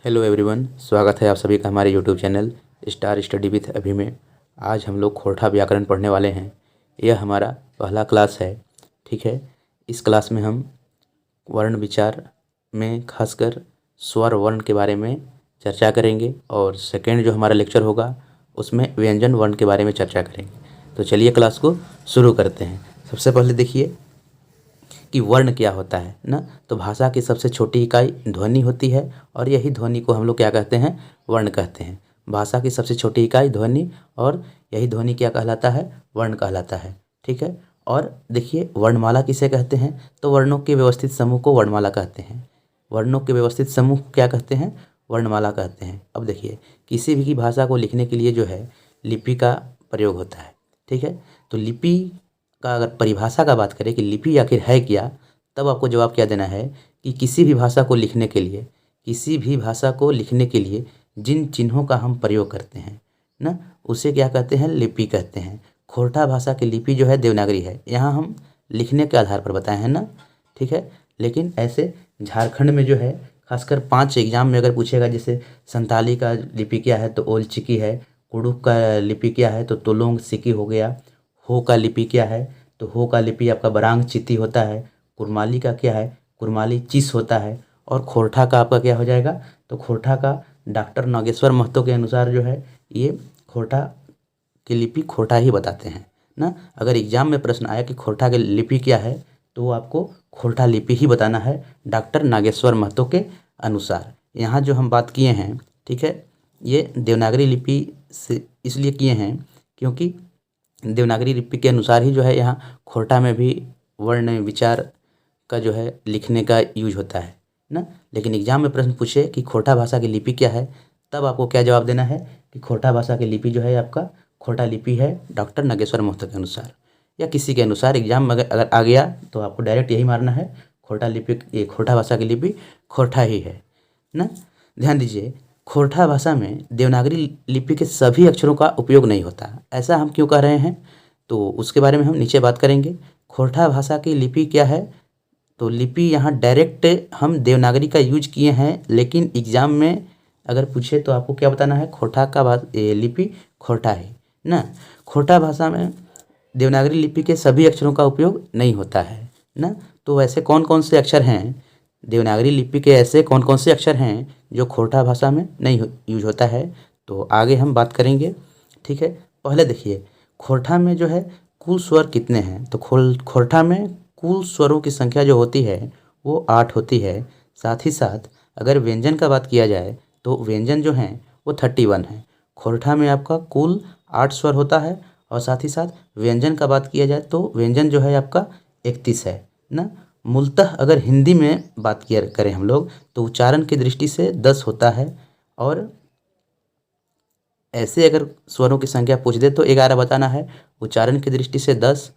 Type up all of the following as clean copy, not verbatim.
Hello everyone, स्वागत है आप सभी का हमारे YouTube channel star study with अभी में। आज हम लोग खोरठा व्याकरण पढ़ने वाले हैं। यह हमारा पहला क्लास है। ठीक है, इस क्लास में हम वर्ण विचार में खासकर स्वर वर्ण के बारे में चर्चा करेंगे और सेकेंड जो हमारा लेक्चर होगा उसमें व्यंजन वर्ण के बारे में चर्चा करेंगे। तो चलिए क्लास को शुरू करते हैं। सबसे पहले देखिए कि वर्ण क्या होता है ना। तो भाषा की सबसे छोटी इकाई ध्वनि होती है और यही ध्वनि को हम लोग क्या कहते हैं, वर्ण कहते हैं। भाषा की सबसे छोटी इकाई ध्वनि और यही ध्वनि क्या कहलाता है, वर्ण कहलाता है। ठीक है, और देखिए वर्णमाला किसे कहते हैं, तो वर्णों के व्यवस्थित समूह को वर्णमाला कहते हैं। वर्णों के व्यवस्थित समूह क्या कहते हैं, वर्णमाला कहते हैं। अब देखिए किसी भी भाषा को लिखने के लिए जो है लिपि का प्रयोग होता है। ठीक है, तो लिपि का अगर परिभाषा का बात करें कि लिपि आखिर है क्या, तब आपको जवाब क्या देना है कि किसी भी भाषा को लिखने के लिए, किसी भी भाषा को लिखने के लिए जिन चिन्हों का हम प्रयोग करते हैं ना, उसे क्या कहते हैं, लिपि कहते हैं। खोरठा भाषा की लिपि जो है देवनागरी है। यहाँ हम लिखने के आधार पर बताए हैं ना। ठीक है, लेकिन ऐसे झारखंड में जो है खासकर 5 एग्जाम में अगर पूछेगा, जैसे संताली का लिपि क्या है तो ओल चिकी है, कुडुख का लिपि क्या है तो तुलोंग सिकी हो गया, हो का लिपि क्या है तो हो का लिपि आपका बरांग चिती होता है, कुरमाली का क्या है, कुरमाली चिस होता है, और खोरठा का आपका क्या हो जाएगा, तो खोरठा का डॉक्टर नागेश्वर महतो के अनुसार जो है ये खोरठा की लिपि खोरठा ही बताते हैं ना। अगर एग्जाम में प्रश्न आया कि खोरठा की लिपि क्या है तो वो आपको खोरठा लिपि ही बताना है डॉक्टर नागेश्वर महतो के अनुसार। यहाँ जो हम बात किए हैं, ठीक है, ये देवनागरी लिपि से इसलिए किए हैं क्योंकि देवनागरी लिपि के अनुसार ही जो है यहाँ खोरठा में भी वर्ण विचार का जो है लिखने का यूज होता है ना। लेकिन एग्जाम में प्रश्न पूछे कि खोरठा भाषा की लिपि क्या है, तब आपको क्या जवाब देना है कि खोरठा भाषा की लिपि जो है आपका खोरठा लिपि है डॉक्टर नागेश्वर महतो के अनुसार, या किसी के अनुसार। एग्जाम में अगर अगर आ गया तो आपको डायरेक्ट यही मारना है, खोरठा लिपि, ये खोरठा भाषा की लिपि खोरठा ही है ना। ध्यान दीजिए, खोरठा भाषा में देवनागरी लिपि के सभी अक्षरों का उपयोग नहीं होता। ऐसा हम क्यों कह रहे हैं तो उसके बारे में हम नीचे बात करेंगे। खोरठा भाषा की लिपि क्या है, तो लिपि यहाँ डायरेक्ट हम देवनागरी का यूज किए हैं, लेकिन एग्जाम में अगर पूछे तो आपको क्या बताना है, खोरठा का लिपि खोरठा है ना। खोरठा भाषा में देवनागरी लिपि के सभी अक्षरों का उपयोग नहीं होता है ना। तो वैसे कौन कौन से अक्षर हैं, देवनागरी लिपि के ऐसे कौन कौन से अक्षर हैं जो खोरठा भाषा में नहीं यूज होता है, तो आगे हम बात करेंगे। ठीक है, पहले देखिए खोरठा में जो है कुल स्वर कितने हैं, तो खोरठा में कुल स्वरों की संख्या जो होती है वो 8 होती है। साथ ही साथ अगर व्यंजन का बात किया जाए तो व्यंजन जो हैं वो 31 है। खोरठा में आपका कुल 8 स्वर होता है, और साथ ही साथ व्यंजन का बात किया जाए तो व्यंजन जो है आपका 31 है ना। मूलतः अगर हिंदी में बात किया करें हम लोग तो उच्चारण की दृष्टि से 10 होता है, और ऐसे अगर स्वरों की संख्या पूछ दे तो 11 बताना है। उच्चारण की दृष्टि से 10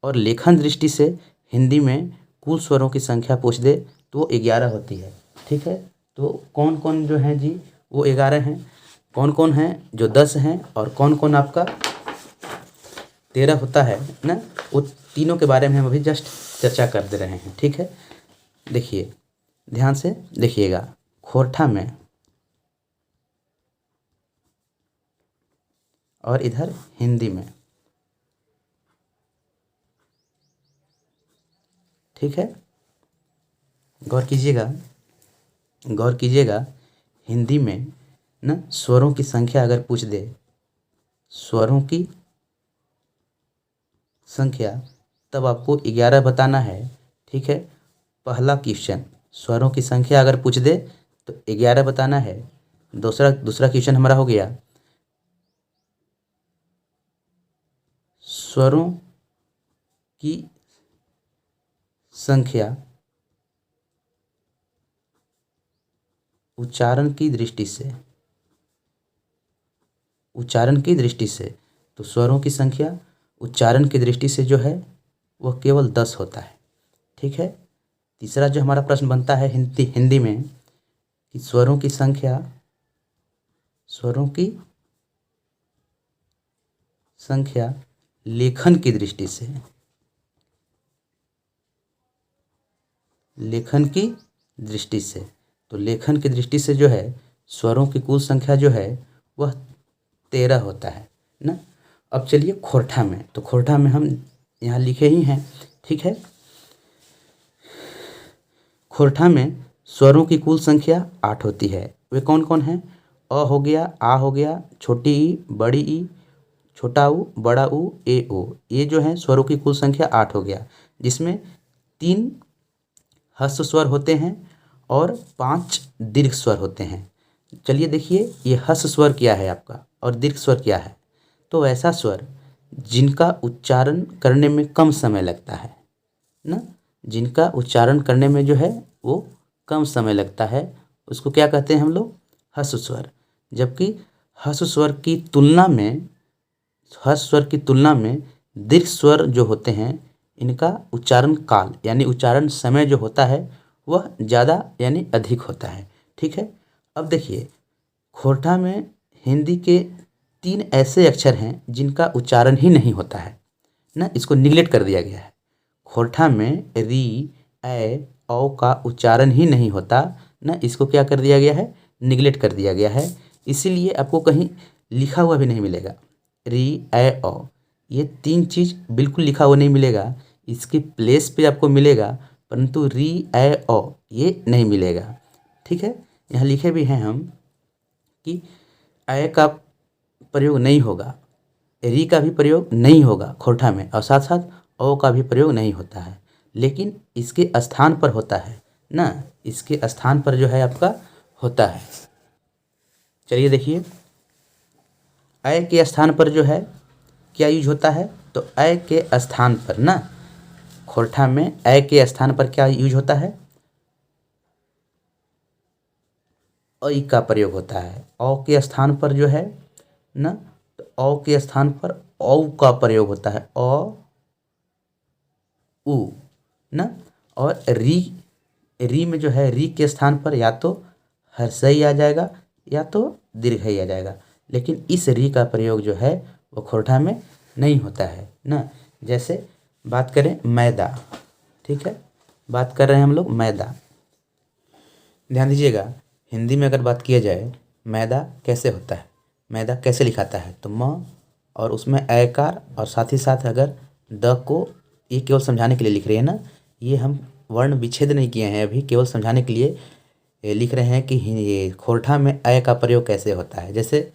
और लेखन दृष्टि से हिंदी में कुल स्वरों की संख्या पूछ दे तो 11 होती है। ठीक है, तो कौन कौन जो हैं जी, वो 11 हैं। कौन कौन हैं जो 10 हैं, और कौन कौन आपका 13 होता है ना, वो तीनों के बारे में हम अभी जस्ट चर्चा कर दे रहे हैं। ठीक है, देखिए ध्यान से देखिएगा, खोरठा में और इधर हिंदी में। ठीक है, गौर कीजिएगा, गौर कीजिएगा, हिंदी में ना स्वरों की संख्या अगर पूछ दे, स्वरों की संख्या, तब आपको 11 बताना है। ठीक है, पहला क्वेश्चन स्वरों की संख्या अगर पूछ दे तो 11 बताना है। दूसरा क्वेश्चन हमारा हो गया स्वरों की संख्या उच्चारण की दृष्टि से, उच्चारण की दृष्टि से, तो स्वरों की संख्या उच्चारण की दृष्टि से जो है वह केवल 10 होता है। ठीक है, तीसरा जो हमारा प्रश्न बनता है हिंदी में कि स्वरों की संख्या, स्वरों की संख्या लेखन की दृष्टि से, लेखन की दृष्टि से, तो लेखन की दृष्टि से जो है स्वरों की कुल संख्या जो है वह 13 होता है ना। अब चलिए खोरठा में, तो खोरठा में हम यहाँ लिखे ही हैं, ठीक है। खोरठा में स्वरों की कुल संख्या 8 होती है। वे कौन कौन हैं? अ हो गया, आ हो गया, छोटी ई, बड़ी ई, छोटा ऊ, बड़ा ऊ, ए ओ। ये जो है स्वरों की कुल संख्या 8 हो गया, जिसमें 3 ह्रस्व स्वर होते हैं और 5 दीर्घ स्वर होते हैं। चलिए देखिए, ये ह्रस्व स्वर क्या है आपका और दीर्घ स्वर क्या है। तो ऐसा स्वर जिनका उच्चारण करने में कम समय लगता है ना, जिनका उच्चारण करने में जो है वो कम समय लगता है, उसको क्या कहते हैं हम लोग? ह्रस्व स्वर। जबकि ह्रस्व स्वर की तुलना में ह्रस्व स्वर की तुलना में दीर्घ स्वर जो होते हैं, इनका उच्चारण काल यानी उच्चारण समय जो होता है वह ज़्यादा यानी अधिक होता है, ठीक है। अब देखिए, खोरठा में हिंदी के 3 ऐसे अक्षर हैं जिनका उच्चारण ही नहीं होता है ना, इसको निगलेक्ट कर दिया गया है। खोरठा में री, ए, औ का उच्चारण ही नहीं होता ना, इसको क्या कर दिया गया है? निगलेक्ट कर दिया गया है। इसीलिए आपको कहीं लिखा हुआ भी नहीं मिलेगा। री, ए, औ, ये 3 चीज़ बिल्कुल लिखा हुआ नहीं मिलेगा। इसके प्लेस पे आपको मिलेगा, परंतु री, ए, औ ये नहीं मिलेगा, ठीक है। यहाँ लिखे भी हैं हम कि ए का प्रयोग नहीं होगा, री का भी प्रयोग नहीं होगा खोरठा में, और साथ साथ ओ का भी प्रयोग नहीं होता है, लेकिन इसके स्थान पर होता है ना, इसके स्थान पर जो है आपका होता है। चलिए देखिए, ए के स्थान पर जो है क्या यूज होता है? तो ए के स्थान पर ना, खोरठा में ए के स्थान पर क्या यूज होता है? ऐ का प्रयोग होता है। औ के स्थान पर जो है ना, तो औ के स्थान पर औ का प्रयोग होता है, औ, उ ना। और री में जो है, री के स्थान पर या तो हर्षई आ जाएगा या तो दीर्घई आ जाएगा, लेकिन इस री का प्रयोग जो है वो खोरठा में नहीं होता है ना। जैसे बात करें मैदा, ठीक है, बात कर रहे हैं हम लोग मैदा। ध्यान दीजिएगा, हिंदी में अगर बात किया जाए मैदा कैसे होता है, मैदा कैसे लिखाता है, तो म और उसमें ऐकार और साथ ही साथ अगर द को, ये केवल समझाने के लिए लिख रहे हैं ना, ये हम वर्ण विच्छेद नहीं किए हैं अभी, केवल समझाने के लिए ये लिख रहे हैं कि ये खोरठा में ऐ का प्रयोग कैसे होता है। जैसे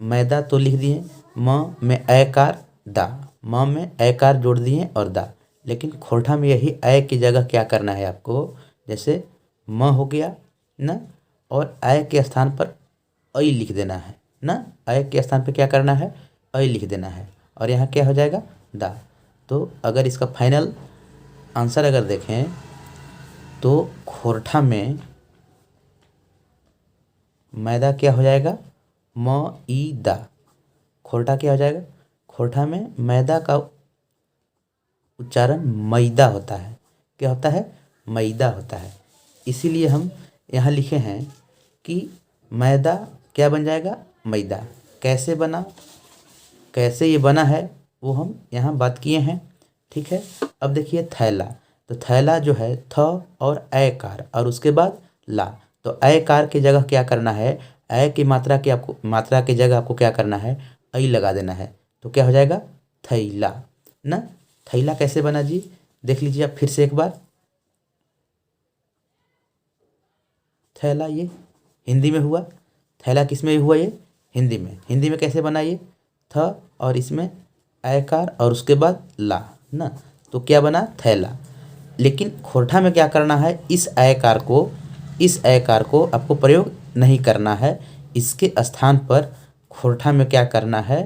मैदा तो लिख दिए, म में ऐकार दा, म में ऐकार जोड़ दिए और दा, लेकिन खोरठा में यही ऐ की जगह क्या करना है आपको? जैसे म हो गया ना, और ऐ के स्थान पर ऐ लिख देना है ना, ऐ के स्थान पे क्या करना है? ऐ लिख देना है, और यहाँ क्या हो जाएगा? दा। तो अगर इसका फाइनल आंसर अगर देखें तो खोरठा में मैदा क्या हो जाएगा? म ई दा। खोरठा क्या हो जाएगा? खोरठा में मैदा का उच्चारण मैदा होता है। क्या होता है? मैदा होता है। इसीलिए हम यहाँ लिखे हैं कि मैदा क्या बन जाएगा? मैदा। कैसे बना, कैसे ये बना है वो हम यहाँ बात किए हैं, ठीक है। अब देखिए थैला, तो थैला जो है थ और ऐकार और उसके बाद ला, तो ऐकार की जगह क्या करना है? ऐ की मात्रा की जगह आपको क्या करना है? ऐ लगा देना है, तो क्या हो जाएगा? थैला ना। थैला कैसे बना जी? देख लीजिए आप फिर से एक बार। थैला ये हिंदी में हुआ, थैला किस में हुआ? ये हिंदी में। हिंदी में कैसे बना? ये थ और इसमें ऐकार और उसके बाद ला ना, तो क्या बना? थैला। लेकिन खोरठा में क्या करना है? इस ऐकार को आपको प्रयोग नहीं करना है। इसके स्थान पर खोरठा में क्या करना है?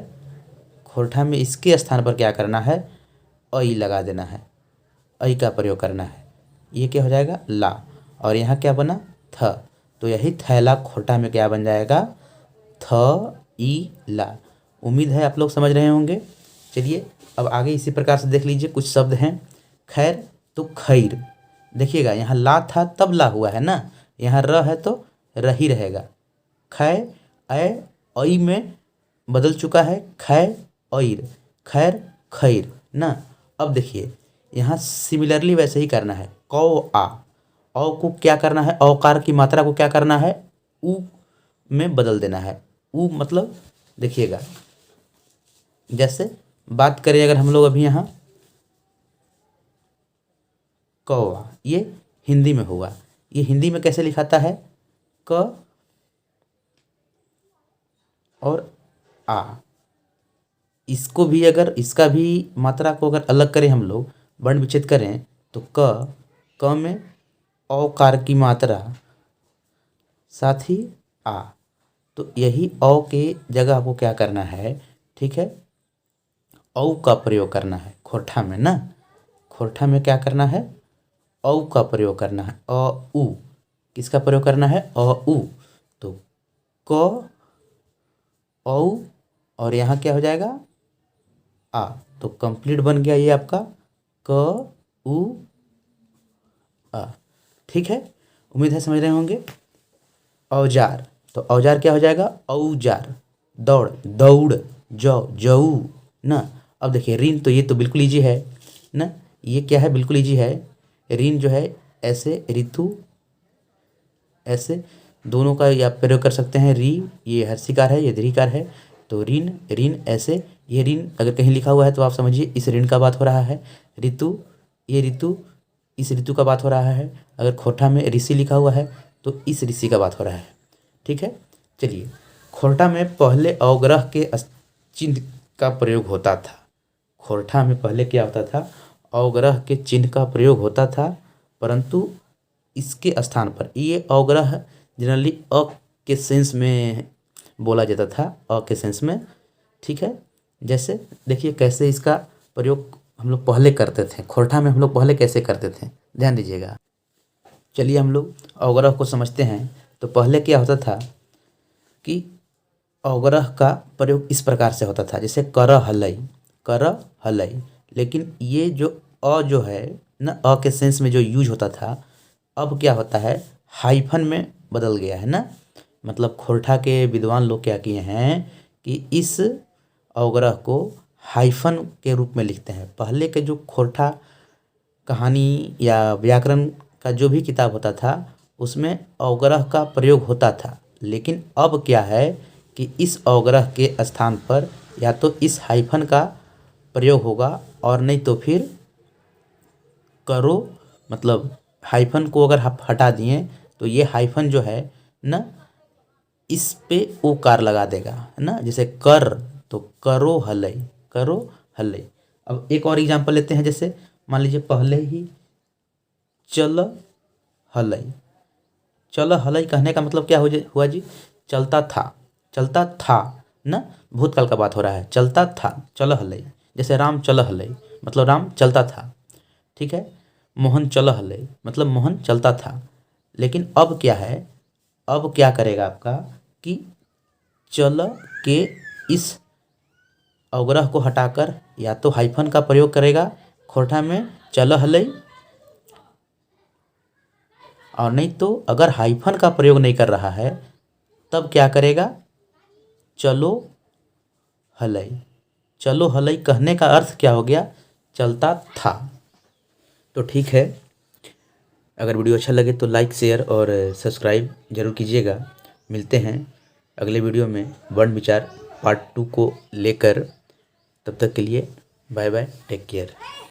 खोरठा में इसके स्थान पर क्या करना है? ऐ लगा देना है, ऐ का प्रयोग करना है। ये क्या हो जाएगा? ला। और यहाँ क्या बना? थ। तो यही थैला खोरठा में क्या बन जाएगा? थ ई ला। उम्मीद है आप लोग समझ रहे होंगे। चलिए अब आगे इसी प्रकार से देख लीजिए, कुछ शब्द हैं। खैर तो खैर, देखिएगा यहाँ ला था तब ला हुआ है ना, यहाँ र है तो रही रहेगा। खै ऐ में बदल चुका है, खै ऐर, खैर खैर ना। अब देखिए यहाँ सिमिलरली वैसे ही करना है। कौ आ, औ को क्या करना है? औकार की मात्रा को क्या करना है? उ में बदल देना है। ऊ मतलब देखिएगा, जैसे बात करें अगर हम लोग अभी यहाँ कौवा, ये हिंदी में हुआ, ये हिंदी में कैसे लिखाता है, क और आ। इसको भी अगर इसका भी मात्रा को अगर अलग करें हम लोग, वर्ण विच्छेद करें, तो क में औकार की मात्रा साथ ही आ। तो यही औ के जगह आपको क्या करना है, ठीक है, औ का प्रयोग करना है खोरठा में ना। खोरठा में क्या करना है, औ का प्रयोग करना है। अ उ किसका प्रयोग करना है, अ उ। तो क औ और यहाँ क्या हो जाएगा, आ। तो कंप्लीट बन गया ये आपका क उ आ। ठीक है, उम्मीद है समझ रहे होंगे। औजार, तो औजार क्या हो जाएगा, औजार। दौड़, दौड़, जौ, जऊ ना। अब देखिए ऋण, तो ये तो बिल्कुल ईजी है ना, ये क्या है, बिल्कुल ईजी है। ऋण जो है ऐसे, ऋतु ऐसे, दोनों का आप प्रयोग कर सकते हैं। री ये हर्षिकार है, ये दीर्घिकार है, तो ऋण, ऋण ऐसे। ये ऋण अगर कहीं लिखा हुआ है तो आप समझिए इस ऋण का बात हो रहा है। ऋतु, ये ऋतु इस ऋतु का बात हो रहा है। अगर खोरठा में ऋषि लिखा हुआ है तो इस ऋषि का बात हो रहा है। ठीक है, चलिए। खोरठा में पहले अवग्रह के चिन्ह का प्रयोग होता था। खोरठा में पहले क्या होता था, अवग्रह के चिन्ह का प्रयोग होता था, परंतु इसके स्थान पर ये अवग्रह जनरली अ के सेंस में बोला जाता था, अ के सेंस में। ठीक है, जैसे देखिए कैसे इसका प्रयोग हम लोग पहले करते थे, खोरठा में हम लोग पहले कैसे करते थे, ध्यान दीजिएगा। चलिए हम लोग अवग्रह को समझते हैं। तो पहले क्या होता था कि अवग्रह का प्रयोग इस प्रकार से होता था, जैसे कर हलई, कर हलई। लेकिन ये जो अ जो है ना, अ के सेंस में जो यूज होता था, अब क्या होता है, हाइफन में बदल गया है ना। मतलब खोरठा के विद्वान लोग क्या किए हैं कि इस अवग्रह को हाइफन के रूप में लिखते हैं। पहले के जो खोरठा कहानी या व्याकरण का जो भी किताब होता था उसमें अवग्रह का प्रयोग होता था, लेकिन अब क्या है कि इस अवग्रह के स्थान पर या तो इस हाइफन का प्रयोग होगा, और नहीं तो फिर करो, मतलब हाइफन को अगर आप हटा दिए तो ये हाइफन जो है ना, इस पे ओकार लगा देगा, है ना। जैसे कर, तो करो हलई, करो हलई। अब एक और एग्जांपल लेते हैं, जैसे मान लीजिए पहले ही चल हलई। चल हलई कहने का मतलब क्या हुआ जी, चलता था, चलता था ना, भूतकाल का बात हो रहा है, चलता था, चल हलई। जैसे राम चल हलई, मतलब राम चलता था। ठीक है, मोहन चल हलई, मतलब मोहन चलता था। लेकिन अब क्या है, अब क्या करेगा आपका कि चल के इस अवग्रह को हटाकर या तो हाइफन का प्रयोग करेगा खोरठा में, चल हलई, और नहीं तो अगर हाइफन का प्रयोग नहीं कर रहा है तब क्या करेगा, चलो हलई। चलो हलई कहने का अर्थ क्या हो गया, चलता था। तो ठीक है, अगर वीडियो अच्छा लगे तो लाइक, शेयर और सब्सक्राइब जरूर कीजिएगा। मिलते हैं अगले वीडियो में वर्ण विचार पार्ट 2 को लेकर। तब तक के लिए बाय बाय, टेक केयर।